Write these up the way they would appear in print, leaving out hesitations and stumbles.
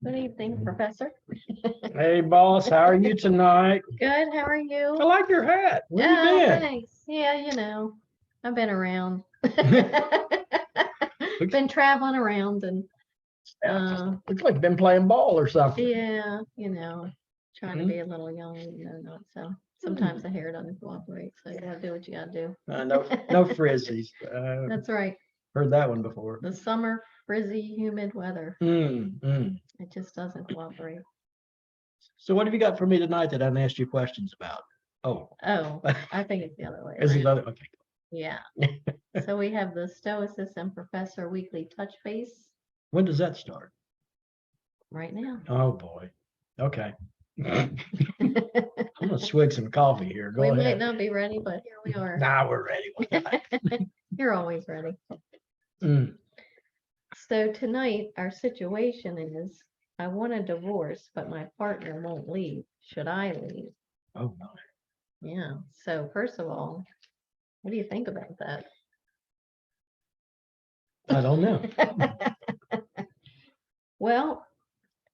Good evening, Professor. Hey, boss, how are you tonight? Good, how are you? I like your hat. Where you Oh, been? thanks. Yeah, I've been around. Looks, Been traveling around and looks like you've been playing ball or something. yeah, trying to be a little young, not so. Sometimes the hair doesn't cooperate, so you gotta do what you gotta do. No frizzies. That's right. Heard that one before. The summer, frizzy, humid weather. It just doesn't cooperate. So what have you got for me tonight that I haven't asked you questions about? Oh, Oh, I think it's the other way is it around. other? Okay. Yeah. So we have the Stoicess and Professor Weekly Touch Base When does that start? right now. Oh, boy. Okay. I'm gonna swig some coffee here. We Go might ahead. not be ready, but here we are. Nah, we're ready. You're always ready. Mm. So tonight, our situation is, I want a divorce, but my partner won't leave. Should I leave? Oh, no. Yeah. So first of all, what do you think about that? I don't know. Well,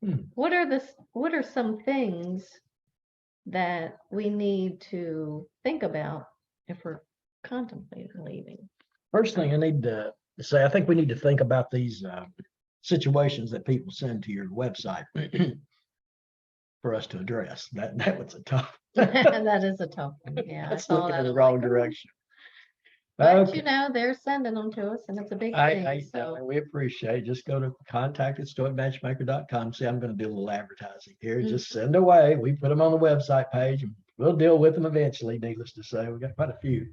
Hmm. what are some things that we need to think about if we're contemplating leaving? First thing I need to say, I think we need to think about these situations that people send to your website for us to address. That was a tough. That is a tough one. Yeah, I That's saw looking that. in the I'm wrong like, "Oh." direction. But Okay. they're sending them to us and it's a big I thing. So we appreciate it. Just go to contact@stoicmatchmaker.com. See, I'm going to do a little advertising here. Just send away. We put them on the website page and we'll deal with them eventually. Needless to say, we got quite a few.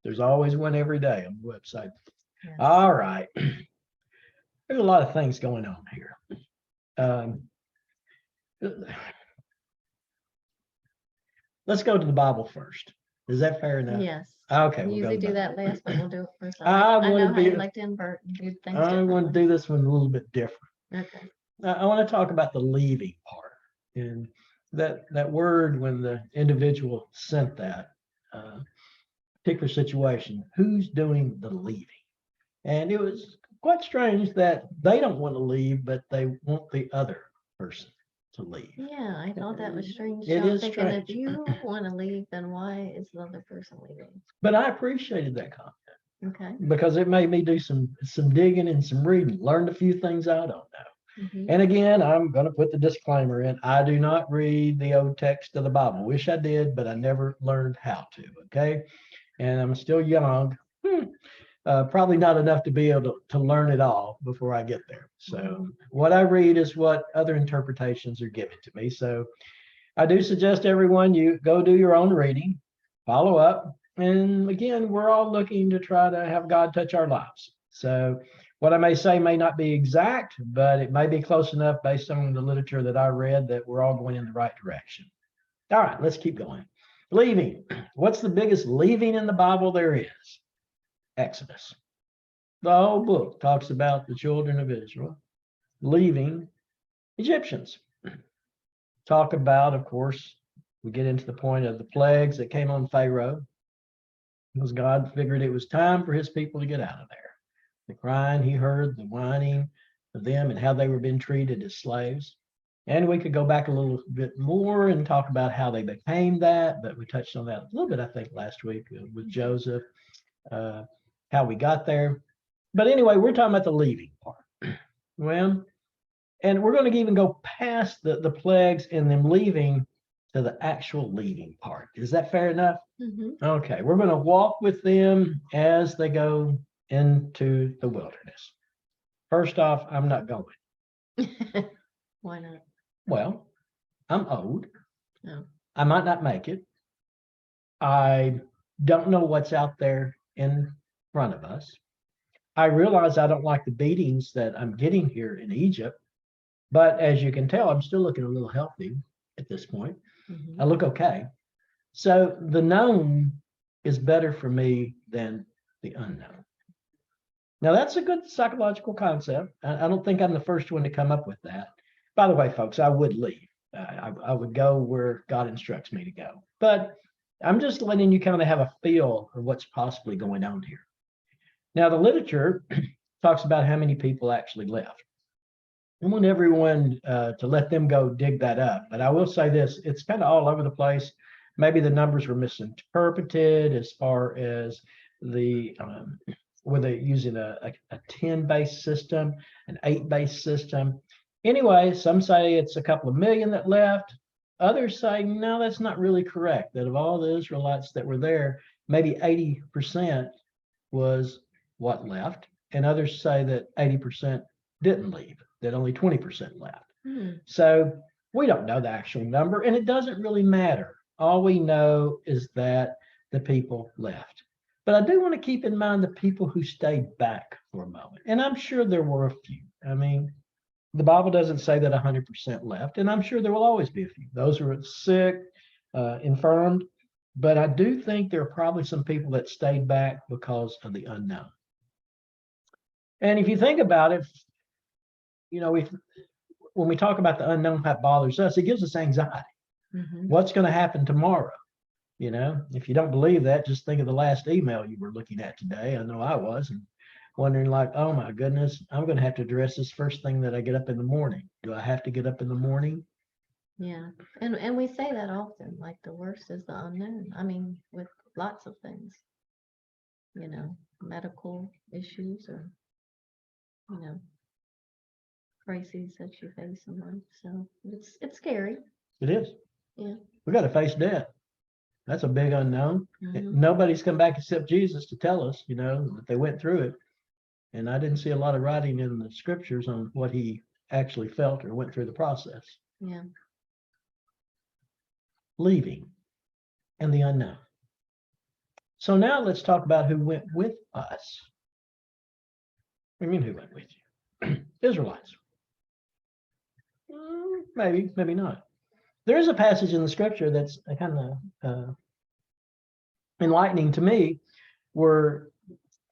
There's always one every day on the website. yes. All right. There's a lot of things going on here. Let's go to the Bible first. Is that fair enough? Yes. Okay. We We'll usually go to do the that last, but we'll do it first. I I wanna know how be- you like to invert and do things I want to differently. do this one a little bit different. Okay. I want to talk about the leaving part, and that word when the individual sent that particular situation, who's doing the leaving? And it was quite strange that they don't want to leave, but they want the other person to leave. Yeah, I thought that was strange. It So I'm is thinking if strange. you want to leave, then why is the other person leaving? But I appreciated that comment Okay. because it made me do some digging and some reading, learned a few things I don't know. Mhm. And again, I'm going to put the disclaimer in. I do not read the old text of the Bible. Wish I did, but I never learned how to. Okay. And I'm still young. Probably not enough to be able to learn it all before I get there. So what I read is what other interpretations are given to me. So I do suggest everyone you go do your own reading, follow up. And again, we're all looking to try to have God touch our lives. So what I may say may not be exact, but it may be close enough based on the literature that I read that we're all going in the right direction. All right, let's keep going. Leaving. What's the biggest leaving in the Bible there is? Exodus. The whole book talks about the children of Israel leaving Egyptians. Talk about, of course, we get into the point of the plagues that came on Pharaoh, because God figured it was time for his people to get out of there. The crying he heard, the whining of them, and how they were being treated as slaves. And we could go back a little bit more and talk about how they became that, but we touched on that a little bit, I think, last week with Joseph, how we got there. But anyway, we're talking about the leaving part. Well, and we're going to even go past the plagues and them leaving to the actual leaving part. Is that fair enough? Mhm. Okay, we're going to walk with them as they go into the wilderness. First off, I'm not going. Why not? Well, I'm old. No. I might not make it. I don't know what's out there in front of us. I realize I don't like the beatings that I'm getting here in Egypt, but as you can tell, I'm still looking a little healthy at this point. Mhm. I look okay. So the known is better for me than the unknown. Now, that's a good psychological concept. I don't think I'm the first one to come up with that. By the way, folks, I would leave. I would go where God instructs me to go. But I'm just letting you kind of have a feel of what's possibly going on here. Now, the literature talks about how many people actually left. I want everyone to let them go dig that up. But I will say this, it's kind of all over the place. Maybe the numbers were misinterpreted as far as the were they using a 10-based system, an 8-based system. Anyway, some say it's a couple of million that left. Others say, no, that's not really correct. That of all the Israelites that were there, maybe 80% was what left. And others say that 80% didn't leave, that only 20% left. So we don't know the actual number, and it doesn't really matter. All we know is that the people left. But I do want to keep in mind the people who stayed back for a moment. And I'm sure there were a few. I mean, the Bible doesn't say that 100% left, and I'm sure there will always be a few. Those who are sick, infirmed. But I do think there are probably some people that stayed back because of the unknown. And if you think about it, you know, when we talk about the unknown, how it bothers us, it gives us anxiety. What's going to happen tomorrow? You know, if you don't believe that, just think of the last email you were looking at today. I know I was, and wondering like, oh my goodness, I'm going to have to address this first thing that I get up in the morning. Do I have to get up in the morning? Yeah. And we say that often, like the worst is the unknown. I mean, with lots of things, you know, medical issues or, you know, crises that you face in life. So it's scary. It is. Yeah. We got to face death. That's a big unknown. Nobody's come back except Jesus to tell us, you know, that they went through it. And I didn't see a lot of writing in the scriptures on what he actually felt or went through the process. Yeah. Leaving and the unknown. So now let's talk about who went with us. What do you mean who went with you? Israelites. Maybe, maybe not. There is a passage in the scripture that's kind of enlightening to me, where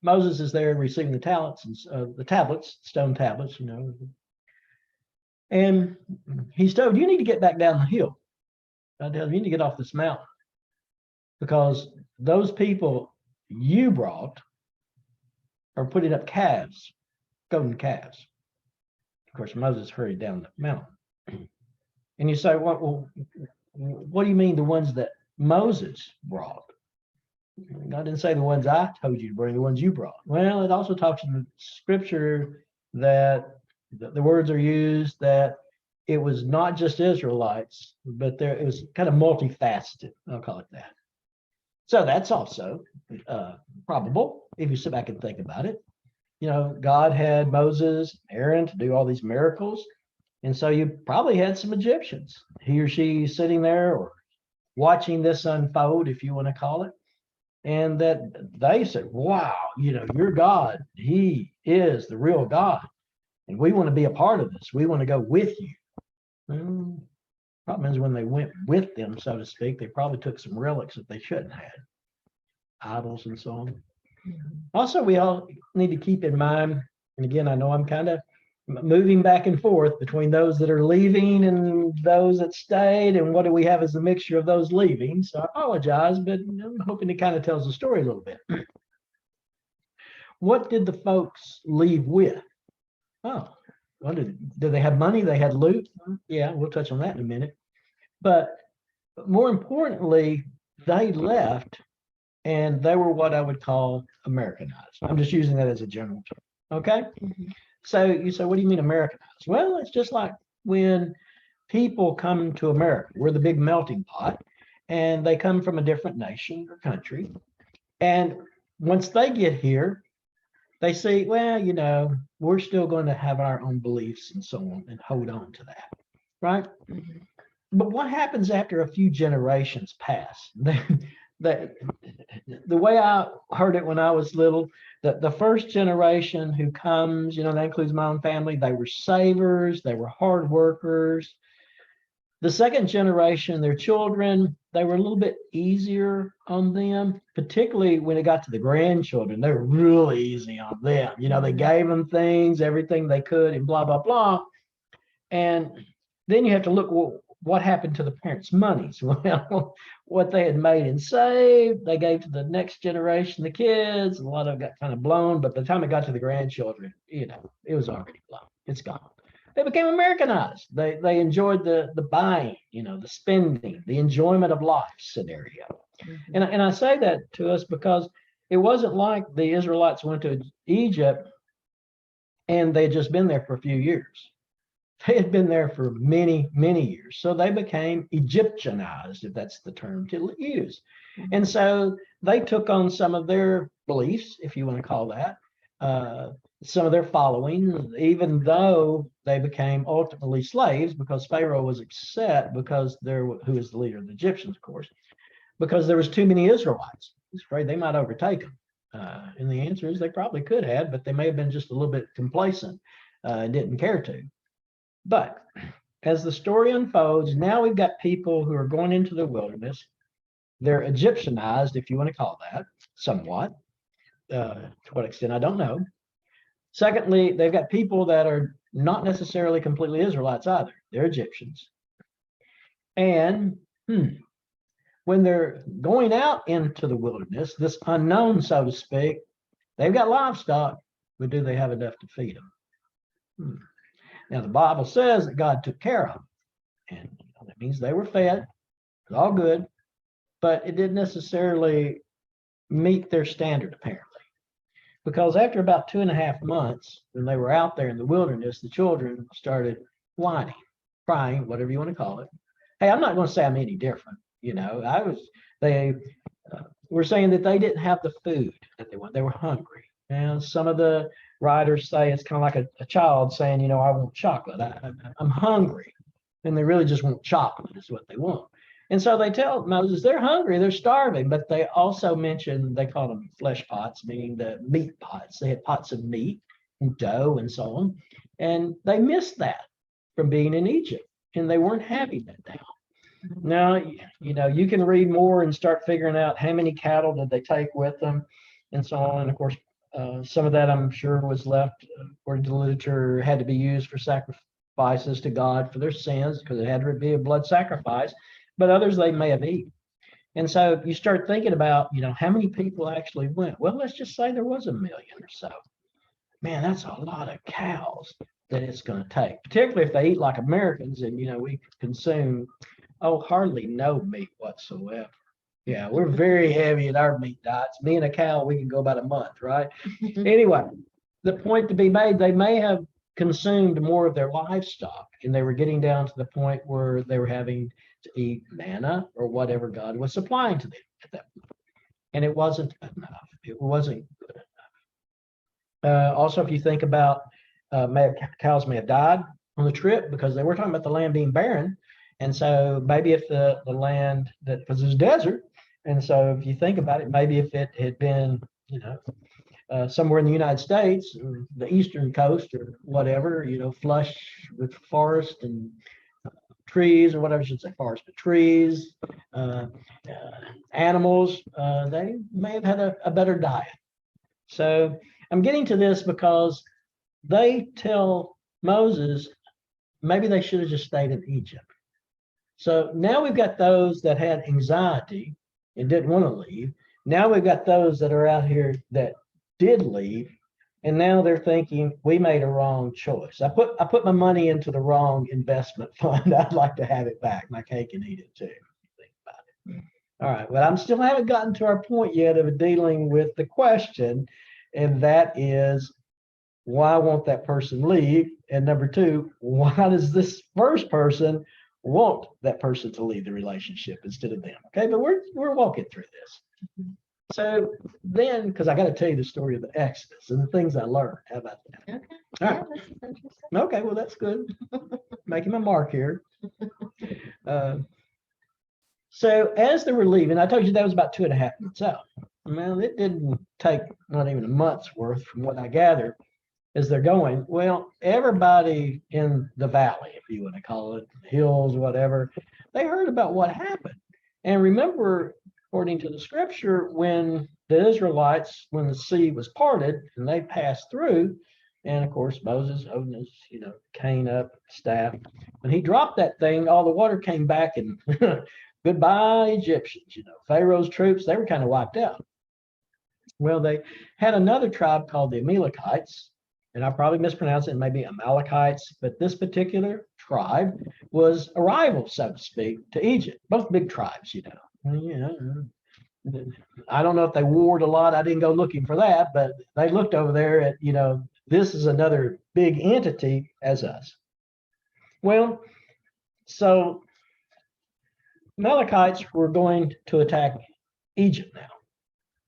Moses is there receiving the talents and the tablets, stone tablets, you know, and he's told, you need to get back down the hill. I tell you, you need to get off this mountain, because those people you brought are putting up calves, golden calves. Of course, Moses hurried down the mountain. And you say, well, what do you mean the ones that Moses brought? I didn't say the ones I told you to bring, the ones you brought. Well, it also talks in the scripture that the words are used that it was not just Israelites, but it was kind of multifaceted. I'll call it that. So that's also probable if you sit back and think about it. You know, God had Moses, Aaron to do all these miracles. And so you probably had some Egyptians, he or she sitting there or watching this unfold, if you want to call it. And that they said, wow, you know, your God, he is the real God. And we want to be a part of this. We want to go with you. Problem is, when they went with them, so to speak, they probably took some relics that they shouldn't have, idols and so on. Also, we all need to keep in mind, and again, I know I'm kind of moving back and forth between those that are leaving and those that stayed, and what do we have as a mixture of those leaving? So I apologize, but I'm hoping it kind of tells the story a little bit. What did the folks leave with? Oh, well, did they have money? They had loot? Yeah, we'll touch on that in a minute. But more importantly, they left and they were what I would call Americanized. I'm just using that as a general term. Okay. So you say, what do you mean Americanized? Well, it's just like when people come to America, we're the big melting pot, and they come from a different nation or country. And once they get here, they say, well, you know, we're still going to have our own beliefs and so on and hold on to that. Right. But what happens after a few generations pass? The way I heard it when I was little, the first generation who comes, you know, that includes my own family, they were savers, they were hard workers. The second generation, their children, they were a little bit easier on them, particularly when it got to the grandchildren. They were really easy on them. You know, they gave them things, everything they could, and blah, blah, blah. And then you have to look, well, what happened to the parents' monies? Well, what they had made and saved, they gave to the next generation, the kids. A lot of it got kind of blown, but by the time it got to the grandchildren, you know, it was already blown. It's gone. They became Americanized. They enjoyed the buying, the spending, the enjoyment of life scenario. Mhm. And I say that to us because it wasn't like the Israelites went to Egypt and they had just been there for a few years. They had been there for many, many years. So they became Egyptianized, if that's the term to use. And so they took on some of their beliefs, if you want to call that, some of their following, even though they became ultimately slaves because Pharaoh was upset because who is the leader of the Egyptians, of course, because there was too many Israelites. He's afraid they might overtake them. And the answer is they probably could have, but they may have been just a little bit complacent and didn't care to. But as the story unfolds, now we've got people who are going into the wilderness. They're Egyptianized, if you want to call that, somewhat. To what extent, I don't know. Secondly, they've got people that are not necessarily completely Israelites either. They're Egyptians. And when they're going out into the wilderness, this unknown, so to speak, they've got livestock, but do they have enough to feed them? Now, the Bible says that God took care of them. And that means they were fed. It's all good. But it didn't necessarily meet their standard, apparently. Because after about 2.5 months, when they were out there in the wilderness, the children started whining, crying, whatever you want to call it. Hey, I'm not going to say I'm any different. They were saying that they didn't have the food that they wanted. They were hungry. And some of the writers say it's kind of like a child saying, I want chocolate. I'm hungry. And they really just want chocolate is what they want. And so they tell Moses they're hungry, they're starving, but they also mention, they call them flesh pots, meaning the meat pots. They had pots of meat and dough and so on. And they missed that from being in Egypt, and they weren't having that now. Now, you can read more and start figuring out how many cattle did they take with them and so on. And of course, some of that I'm sure was left, according to the literature, had to be used for sacrifices to God for their sins because it had to be a blood sacrifice. But others they may have eaten. And so you start thinking about, how many people actually went. Well, let's just say there was 1 million or so. Man, that's a lot of cows that it's going to take, particularly if they eat like Americans and, we consume, hardly no meat whatsoever. Yeah, we're very heavy in our meat diets. Me and a cow, we can go about a month, right? Anyway, the point to be made, they may have consumed more of their livestock and they were getting down to the point where they were having to eat manna or whatever God was supplying to them at that point. And it wasn't enough. It wasn't good enough. Also, if you think about cows may have died on the trip because they were talking about the land being barren. And so maybe if the land that was desert, and so if you think about it, maybe if it had been, somewhere in the United States, or the eastern coast or whatever, flush with forest and trees or whatever I should say, forest, but trees, animals, they may have had a better diet. So I'm getting to this because they tell Moses, maybe they should have just stayed in Egypt. So now we've got those that had anxiety and didn't want to leave. Now we've got those that are out here that did leave, and now they're thinking we made a wrong choice. I put my money into the wrong investment fund. I'd like to have it back, my cake and eat it too. Think about it. All right, well, I'm still haven't gotten to our point yet of dealing with the question, and that is, why won't that person leave? And number two, why does this first person want that person to leave the relationship instead of them? Okay, but we're walking through this. So then, because I got to tell you the story of the Exodus and the things I learned. How about that? Okay. All Yeah, right. this is interesting. Okay, well, that's good. Making my mark here. So as they were leaving, I told you that was about 2.5 months out. Well, it didn't take not even a month's worth from what I gathered as they're going. Well, everybody in the valley, if you want to call it, hills, whatever, they heard about what happened. And remember, according to the scripture, when the Israelites, when the sea was parted and they passed through, and of course Moses holding his, cane up, staff, when he dropped that thing, all the water came back and goodbye Egyptians. Pharaoh's troops, they were kind of wiped out. Well, they had another tribe called the Amalekites, and I probably mispronounced it, maybe Amalekites, but this particular tribe was a rival, so to speak, to Egypt. Both big tribes, you know. I don't know if they warred a lot. I didn't go looking for that, but they looked over there at, this is another big entity as us. Well, so Amalekites were going to attack Egypt now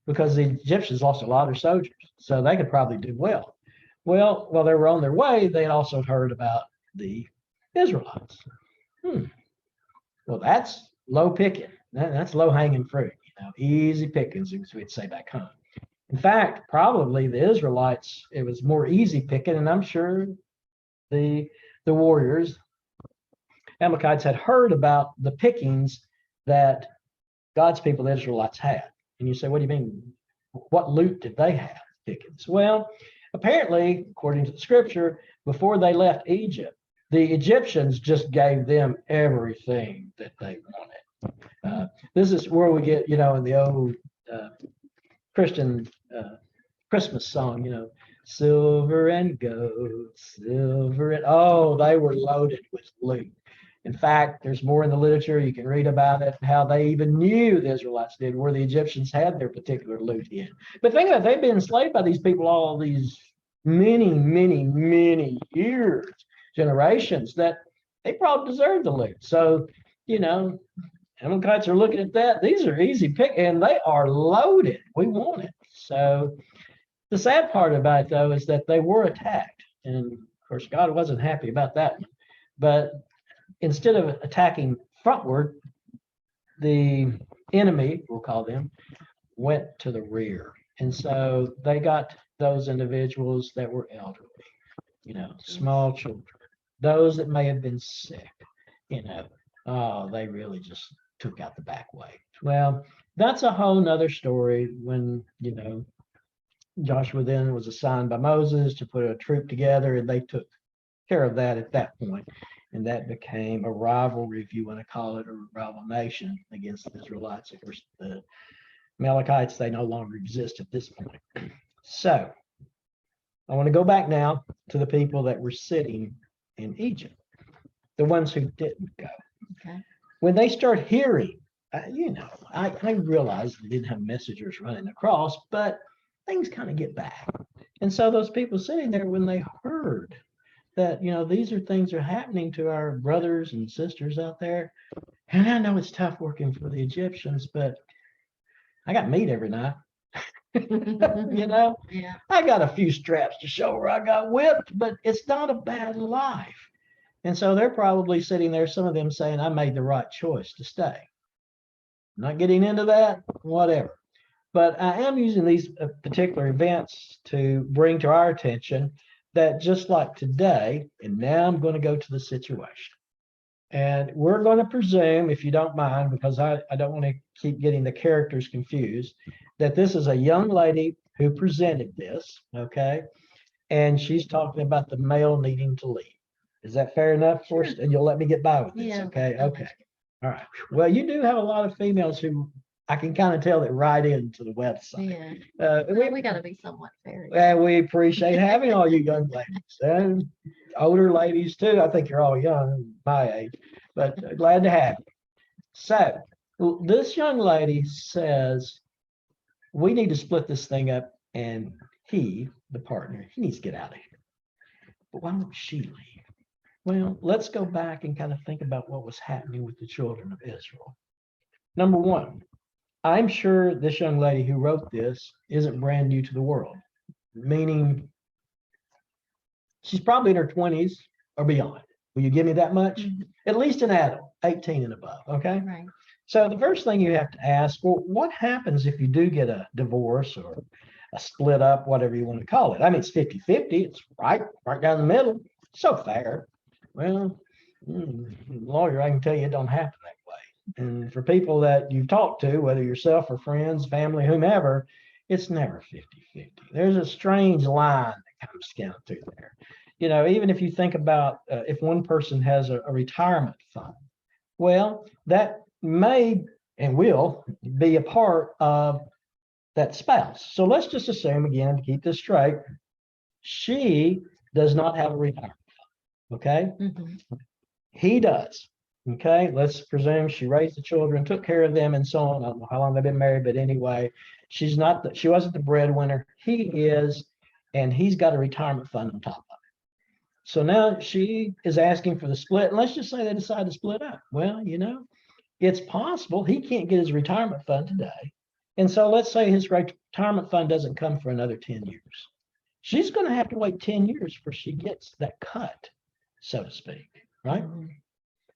because the Egyptians lost a lot of soldiers, so they could probably do well. Well, while they were on their way, they had also heard about the Israelites. Well, that's low picking. That's low hanging fruit. Easy pickings, as we'd say back home. In fact, probably the Israelites, it was more easy picking, and I'm sure the warriors, Amalekites, had heard about the pickings that God's people, the Israelites, had. And you say, what do you mean? What loot did they have? Pickings. Well, apparently, according to the scripture, before they left Egypt, the Egyptians just gave them everything that they wanted. This is where we get, in the old Christian Christmas song, silver and gold, silver and, oh, they were loaded with loot. In fact, there's more in the literature. You can read about it, how they even knew the Israelites did, where the Egyptians had their particular loot in. But think about it, they've been enslaved by these people all these many, many, many years, generations, that they probably deserve the loot. So, Amalekites are looking at that. These are easy pick, and they are loaded. We want it. So the sad part about it, though, is that they were attacked. And of course, God wasn't happy about that one. But instead of attacking frontward, the enemy, we'll call them, went to the rear. And so they got those individuals that were elderly, small children, those that may have been sick, they really just took out the back way. Well, that's a whole nother story when, Joshua then was assigned by Moses to put a troop together, and they took care of that at that point. And that became a rivalry, if you want to call it, a rival nation against the Israelites. Of course, the Amalekites, they no longer exist at this point. So I want to go back now to the people that were sitting in Egypt, the ones who didn't go. Okay. When they start hearing, I realized they didn't have messengers running across, but things kind of get back. And so those people sitting there, when they heard that, these are things are happening to our brothers and sisters out there. And I know it's tough working for the Egyptians, but I got meat every night. Yeah. I got a few straps to show where I got whipped, but it's not a bad life. And so they're probably sitting there, some of them saying, I made the right choice to stay. Not getting into that, whatever. But I am using these particular events to bring to our attention that just like today, and now I'm going to go to the situation. And we're going to presume, if you don't mind, because I don't want to keep getting the characters confused, that this is a young lady who presented this, okay? And she's talking about the male needing to leave. Is that fair enough for us? Sure. And you'll let me get by with this, Yeah. okay? Okay. All right. Well, you do have a lot of females who I can kind of tell that write into the website. Yeah. We got to be somewhat fair. And we appreciate having all you young ladies and older ladies too. I think you're all young, my age, but glad to have you. So this young lady says, we need to split this thing up, and he, the partner, he needs to get out of here. But why won't she leave? Well, let's go back and kind of think about what was happening with the children of Israel. Number one, I'm sure this young lady who wrote this isn't brand new to the world, meaning she's probably in her 20s or beyond. Will you give me that much? Mhm. At least an adult, 18 and above, okay? Right. So the first thing you have to ask, well, what happens if you do get a divorce or a split up, whatever you want to call it? I mean, it's 50-50, it's right down the middle, so fair. Well, lawyer, I can tell you it don't happen that way. And for people that you talk to, whether yourself or friends, family, whomever, it's never 50-50. There's a strange line that comes down through there. Even if you think about if one person has a retirement fund, well, that may and will be a part of that spouse. So let's just assume, again, to keep this straight, She does not have a retirement. Okay. Mhm. He does. Okay. Let's presume she raised the children, took care of them, and so on. I don't know how long they've been married, but anyway, she wasn't the breadwinner. He is, and he's got a retirement fund on top of it. So now she is asking for the split. And let's just say they decide to split up. Well, it's possible he can't get his retirement fund today. And so let's say his retirement fund doesn't come for another 10 years. She's going to have to wait 10 years before she gets that cut, so to speak, right? Mhm.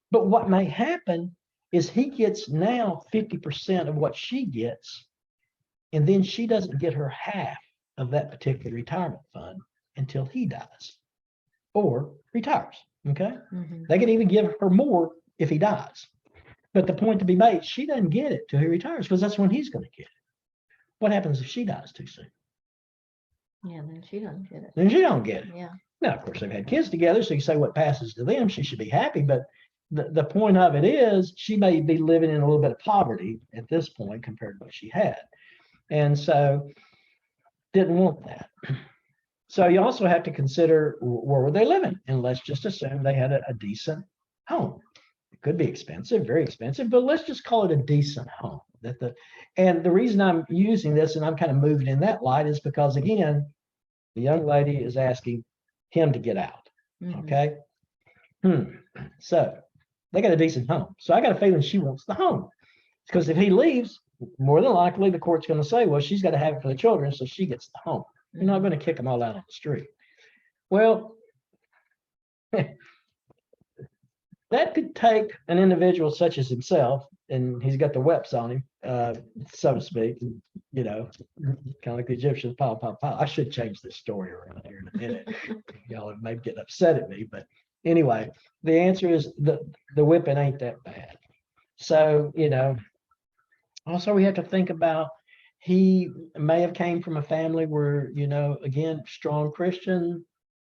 But what may happen is he gets now 50% of what she gets, and then she doesn't get her half of that particular retirement fund until he dies or retires. Okay. Mhm. They can even give her more if he dies. But the point to be made, she doesn't get it till he retires because that's when he's going to get it. What happens if she dies too soon? Yeah, then she doesn't get it. Then she don't get it. Yeah. Now, of course, they've had kids together, so you say what passes to them, she should be happy. But the point of it is she may be living in a little bit of poverty at this point compared to what she had. And so didn't want that. So you also have to consider where were they living? And let's just assume they had a decent home. It could be expensive, very expensive, but let's just call it a decent home. And the reason I'm using this and I'm kind of moving in that light is because again, the young lady is asking him to get out. Mhm. Okay. So they got a decent home. So I got a feeling she wants the home. Because if he leaves, more than likely the court's going to say, well, she's got to have it for the children, so she gets the home. You're not Mhm. going to kick them all out on the street. Well, that could take an individual such as himself, and he's got the whelps on him, so to speak, kind of like the Egyptians, pow, pow, pow. I should change this story around here in a minute. Y'all may get upset at me, but anyway, the answer is the whipping ain't that bad. So, also we have to think about he may have came from a family where, again, strong Christian,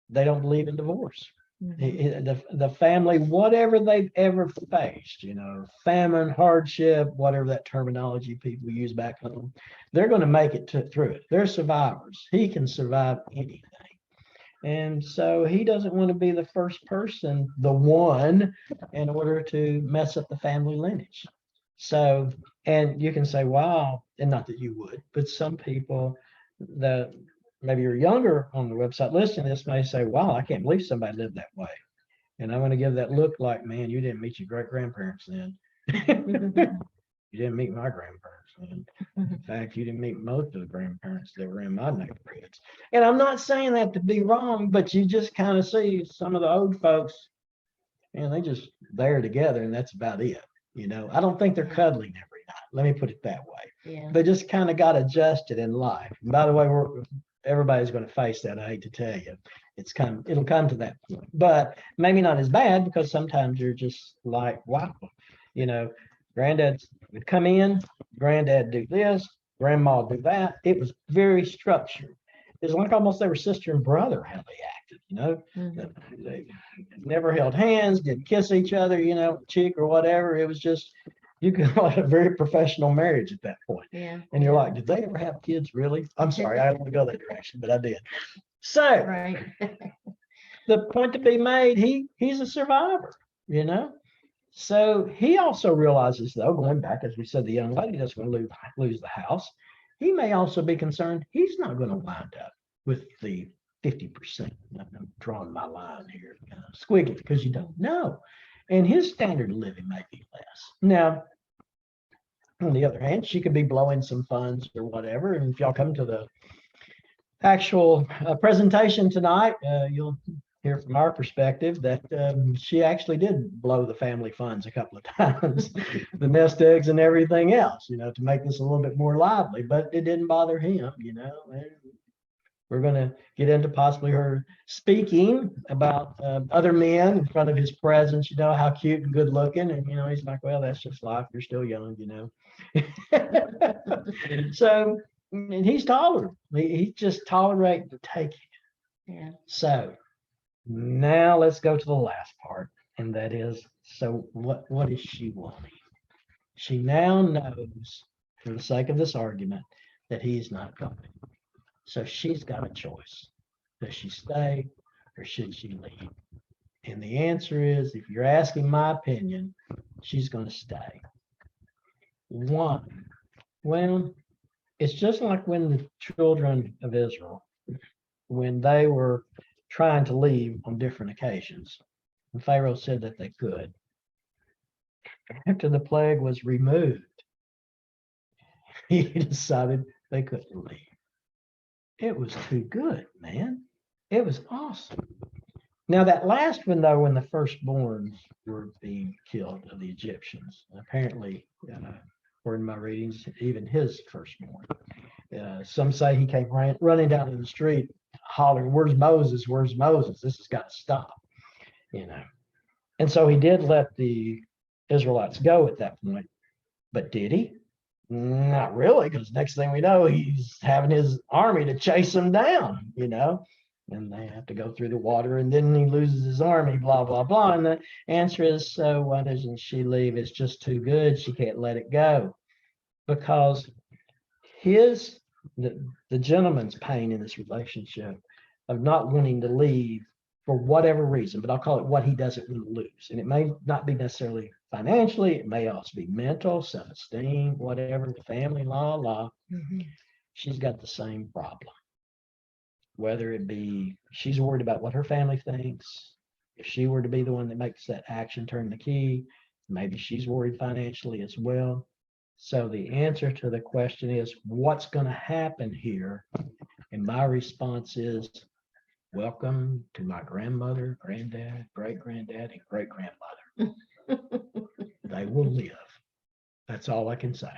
they don't believe in divorce. Mhm. The family, whatever they've ever faced, famine, hardship, whatever that terminology people use back home, they're going to make it through it. They're survivors. He can survive anything. And so he doesn't want to be the first person, the one, in order to mess up the family lineage. So, and you can say, wow, and not that you would, but some people that maybe you're younger on the website listening to this may say, wow, I can't believe somebody lived that way. And I'm going to give that look like, man, you didn't meet your great grandparents then. You didn't meet my grandparents then. In fact, you didn't meet most of the grandparents that were in my neighborhoods. And I'm not saying that to be wrong, but you just kind of see some of the old folks, and they just there together, and that's about it. I don't think they're Yeah. cuddling every night. Let me put it that way. Yeah. They just kind of got adjusted in life. And by the way, everybody's going to face that. I hate to tell you, it'll come to that point, but maybe not as bad because sometimes you're just like, wow, granddad would come in, granddad do this, grandma do that. It was very structured. It's like almost they were sister and brother how they acted. Mhm. They never held hands, didn't kiss each other, cheek or whatever. It was just you could like a very professional marriage at that point. Yeah. And you're Yeah. like, did they ever have kids really? I'm sorry, I don't want to go that direction, but I did. So Right. the point to be made, he's a survivor, you know. So he also realizes, though, going back, as we said, the young lady doesn't want to lose the house. He may also be concerned he's not going to wind up with the 50%. I'm drawing my line here, squiggly, because you don't know. And his standard of living may be less. Now, on the other hand, she could be blowing some funds or whatever. And if y'all come to the actual presentation tonight, you'll hear from our perspective that she actually did blow the family funds a couple of times, the nest eggs and everything else, to make this a little bit more lively, but it didn't bother him, and we're going to get into possibly her speaking about other men in front of his presence, how cute and good looking. And, he's like, well, that's just life. You're still young, So, and he's tolerant. He's just tolerating to take it. Yeah. So now let's go to the last part. And that is, so what is she wanting? She now knows, for the sake of this argument, that he's not going. So she's got a choice. Does she stay or should she leave? And the answer is, if you're asking my opinion, she's going to stay. One, well, it's just like when the children of Israel, when they were trying to leave on different occasions, and Pharaoh said that they could. After the plague was removed, he decided they couldn't leave. It was too good, man. It was awesome. Now, that last one, though, when the firstborns were being killed of the Egyptians, apparently, according to my readings, even his firstborn. Some say he came running down in the street, hollering, "Where's Moses? Where's Moses? This has got to stop." And so he did let the Israelites go at that point. But did he? Not really, because next thing we know, he's having his army to chase them down, and they have to go through the water, and then he loses his army, blah, blah, blah. And the answer is, so why doesn't she leave? It's just too good. She can't let it go. Because the gentleman's pain in this relationship of not wanting to leave for whatever reason, but I'll call it what he doesn't want to lose. And it may not be necessarily financially, it may also be mental, self-esteem, whatever, family, she's got the same problem. Whether it be she's worried about what her family thinks, if she were to be the one that makes that action turn the key, maybe she's worried financially as well. So the answer to the question is, what's going to happen here? And my response is, welcome to my grandmother, granddad, great-granddad, and great-grandmother. They will live. That's all I can say.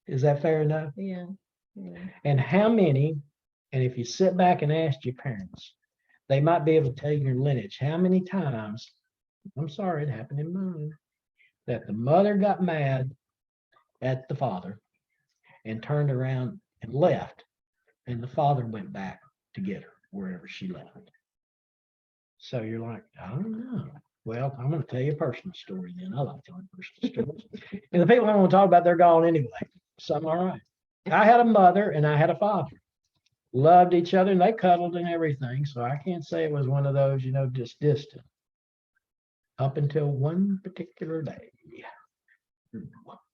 Is that fair enough? Yeah. And how many, and if you sit back and ask your parents, they might be able to tell you your lineage, how many times, I'm sorry, it happened in mine, that the mother got mad at the father and turned around and left, and the father went back to get her wherever she left. So you're like, I don't know. Well, I'm going to tell you a personal story then. I like telling personal stories. And the people I want to talk about, they're gone anyway. So I'm all right. I had a mother and I had a father. Loved each other and they cuddled and everything. So I can't say it was one of those, just distant. Up until one particular day.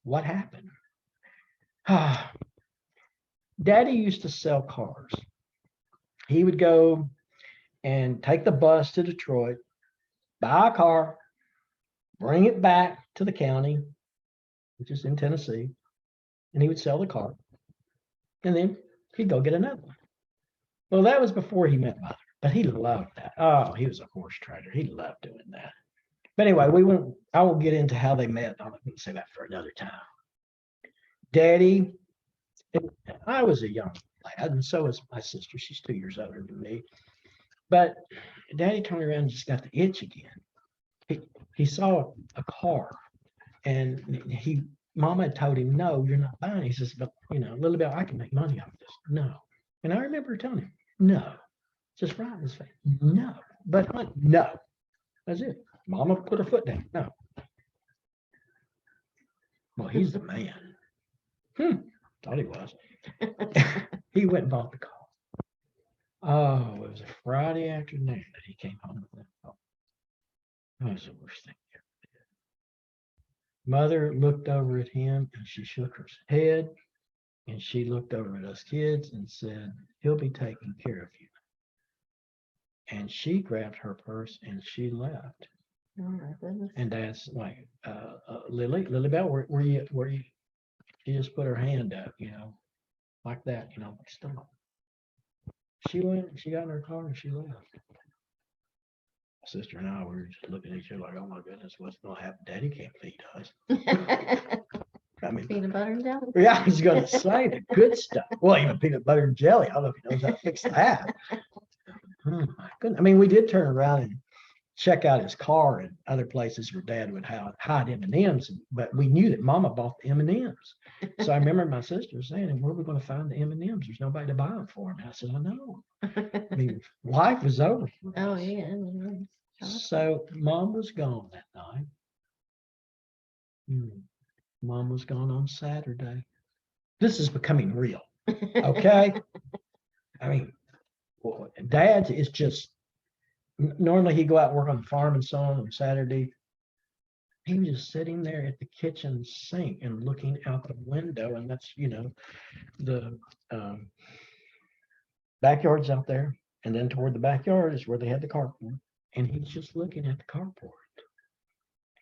What happened? Daddy used to sell cars. He would go and take the bus to Detroit, buy a car, bring it back to the county, which is in Tennessee, and he would sell the car. And then he'd go get another one. Well, that was before he met Mother, but he loved that. Oh, he was a horse trader. He loved doing that. But anyway, I won't get into how they met. I'm going to say that for another time. Daddy, I was a young lad, and so is my sister. She's 2 years older than me. But Daddy turned around and just got the itch again. He saw a car, and Mama had told him, "No, you're not buying it." He says, "But little bit, I can make money off this." No, and I remember telling him, "No," just right in his face. No, but no, that's it. Mama put her foot down. No. Well, he's the man. Thought he was. He went and bought the car. Oh, it was a Friday afternoon that he came home with that car. That was the worst thing he ever did. Mother looked over at him and she shook her head, and she looked over at us kids and said, "He'll be taking care of you." And she grabbed her purse and she left. Oh my goodness. And Dad's like, Lily Bell, where you? She just put her hand up, like that, like stop. She went, she got in her car and she left. My sister and I were just looking at each other like, oh my goodness, what's going to happen? Daddy can't feed us. I mean, peanut butter and jelly. Yeah, I was going to say the good stuff. Well, even peanut butter and jelly. I don't know if he knows how to fix that. Oh my goodness. I mean, we did turn around and check out his car and other places where Dad would hide M&Ms, but we knew that Mama bought the M&Ms. So I remember my sister saying, "Where are we going to find the M&Ms? There's nobody to buy them for him." And I said, "I know." I mean, life was over. Oh yeah. So Mom was gone that night. Mom was gone on Saturday. This is becoming real. Okay. I mean, Dad's is just, normally he'd go out and work on the farm and so on Saturday. He was just sitting there at the kitchen sink and looking out the window, and that's, the backyard's out there, and then toward the backyard is where they had the carport, and he's just looking at the carport.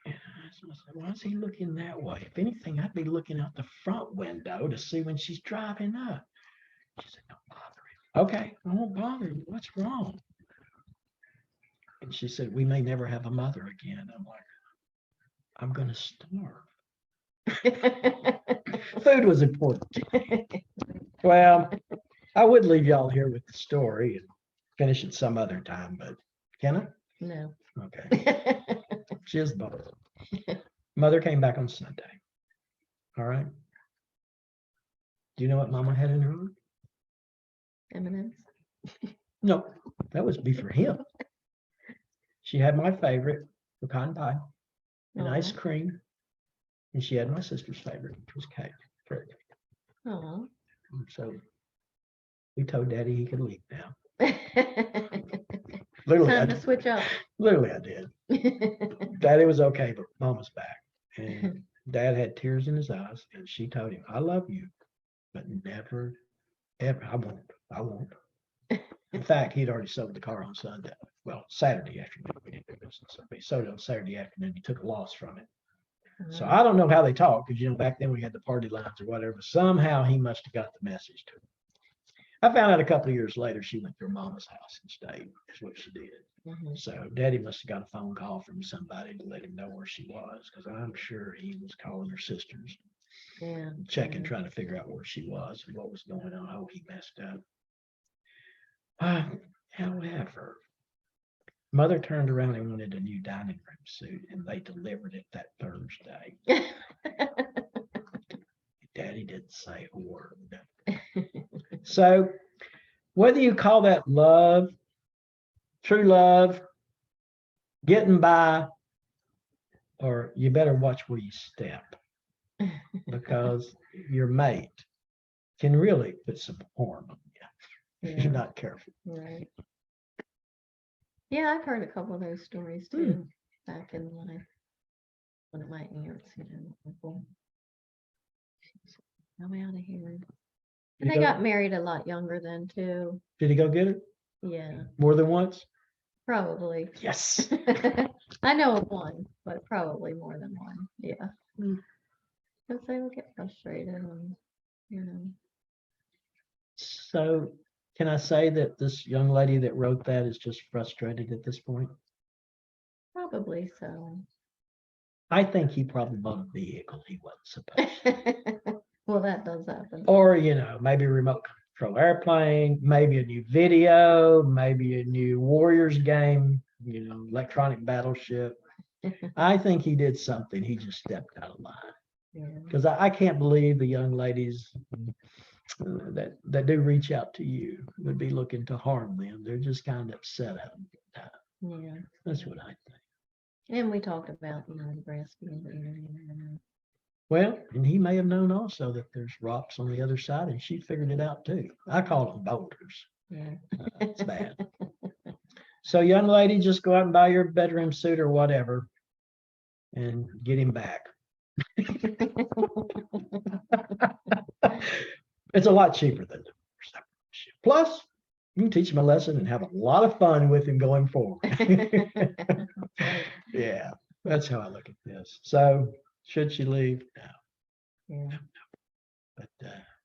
And I said, why is he looking that way? If anything, I'd be looking out the front window to see when she's driving up. She said, don't bother him. Okay, I won't bother you. What's wrong? And she said, we may never have a mother again. I'm like, I'm going to starve. Food was important. Well, I would leave y'all here with the story and finish it some other time, but can I? No. Okay. She is both. Mother came back on Sunday. All right. Do you know what Mama had in her own? M&M's. No, that was be for him. She had my favorite, pecan pie, and ice cream, and she had my sister's favorite, which was cake. Oh. So we told Daddy he could leave now. Time to switch up. Literally, I did. Daddy was okay, but Mom was back, and Dad had tears in his eyes, and she told him, "I love you, but never, ever. I won't." In fact, he'd already sold the car on Sunday. Well, Saturday afternoon. We didn't do business, so he sold it on Saturday afternoon. He took a loss from it. So I don't know how they talk, because back then we had the party lines or whatever. Somehow he must have got the message to him. I found out a couple of years later she went to her mama's house and stayed. Is what she did. So Daddy must have got a phone call from somebody to let him know where she was, because I'm sure he was calling her sisters, checking, trying to figure out where she was and what was going on. Oh, he messed up. However, Mother turned around and wanted a new dining room suit, and they delivered it that Thursday. Daddy didn't say a word. So whether you call that love, true love, getting by, or you better watch where you step, because your mate can really put some harm on you if you're not careful. Right. Yeah, I've heard a couple of those stories too. Back in one of my aunts, uncle. I'm out of here. And they got married a lot younger then too. Did he go get it? Yeah. More than once? Probably. Yes. I know of one, but probably more than one. Yeah. Because they will get frustrated and, So can I say that this young lady that wrote that is just frustrated at this point? Probably so. I think he probably bought a vehicle he wasn't supposed to. Well, that does happen. Or, maybe a remote control airplane, maybe a new video, maybe a new Warriors game, electronic battleship. I think he did something. He just stepped out of line. Because I can't believe the young ladies that do reach out to you would be looking to harm them. They're just kind of upset at them. Yeah. That's what I think. And we talked about, the grass being Well, and he may have known also that there's rocks on the other side, and she figured it out too. I call them boulders. Yeah. It's bad. So young lady, just go out and buy your bedroom suit or whatever and get him back. It's a lot cheaper than divorce. Plus, you can teach him a lesson and have a lot of fun with him going forward. Yeah, that's how I look at this. So should she leave? No. Yeah. But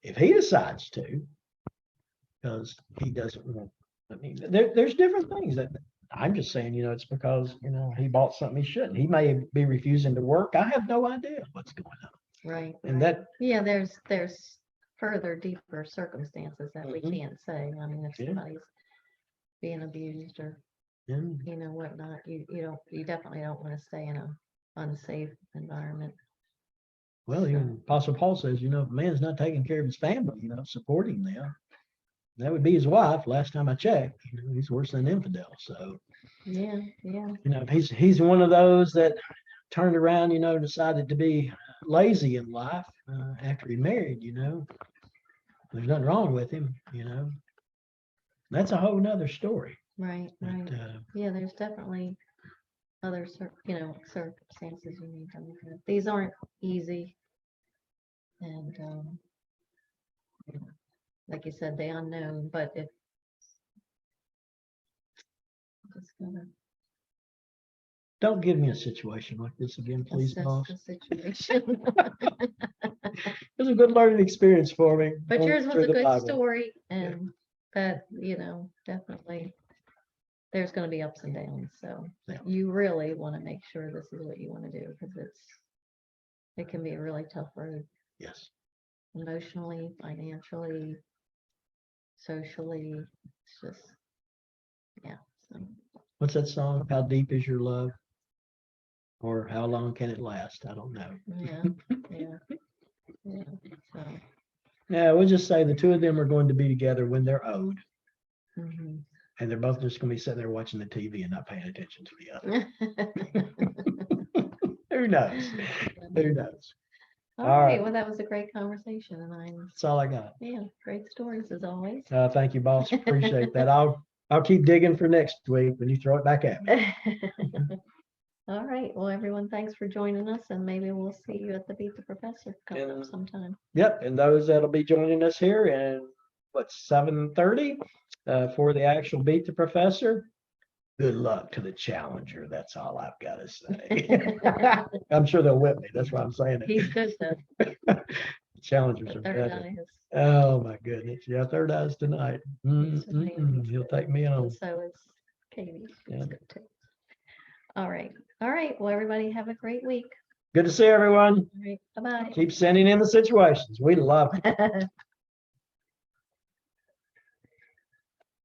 if he decides to, because he doesn't want, there's different things that I'm just saying, it's because, he bought something he shouldn't. He may be refusing to work. I have no idea what's going on. Right. And that. Yeah, there's further deeper circumstances that we can't say. I mean, if somebody's being abused or, whatnot, you definitely don't want to stay in a unsafe environment. Well, even Apostle Paul says, if a man's not taking care of his family, supporting them, that would be his wife. Last time I checked, he's worse than an infidel. So, yeah. If he's one of those that turned around, decided to be lazy in life after he married, there's nothing wrong with him, That's a whole nother story. Right, right. But, Yeah, there's definitely other, circumstances you need to look at. These aren't easy. And, like you said, the unknown, but if just gotta don't give me a situation like this again, please, assess boss. the situation. It was a good learning experience for me. But going yours was through a the good Bible. story, and that, definitely there's gonna be ups and downs, so Yeah. you really wanna make sure this is what you wanna do, because it can be a really tough road, Yes. emotionally, financially, socially. It's just, yeah, so, What's that song? How deep is your love? Or how long can it last? I don't know. yeah, yeah, so. Yeah, we'll just say the two of them are going to be together when they're old, Mhm. and they're both just going to be sitting there watching the TV and not paying attention to the other. Who knows? Who knows? All All right, right. well, that was a great conversation, and That's all I got. yeah, great stories as always. Thank you, boss. Appreciate that. I'll keep digging for next week when you throw it back at me. All right, well, everyone, thanks for joining us, and maybe we'll see you at the Beat the Professor coming up And- sometime. Yep, and those that'll be joining us here and 7:30 for the actual Beat the Professor. Good luck to the challenger. That's all I've got to say. I'm sure they'll whip me. That's why I'm saying it. He's good though. Challengers The are third better. eye is, Oh my goodness. Yeah, third eyes tonight. He'll take me on. and so is Katie. She's Yeah. good too. All right. Well, everybody have a great week. Good to see everyone. All right, bye-bye. Keep sending in the situations. We love it.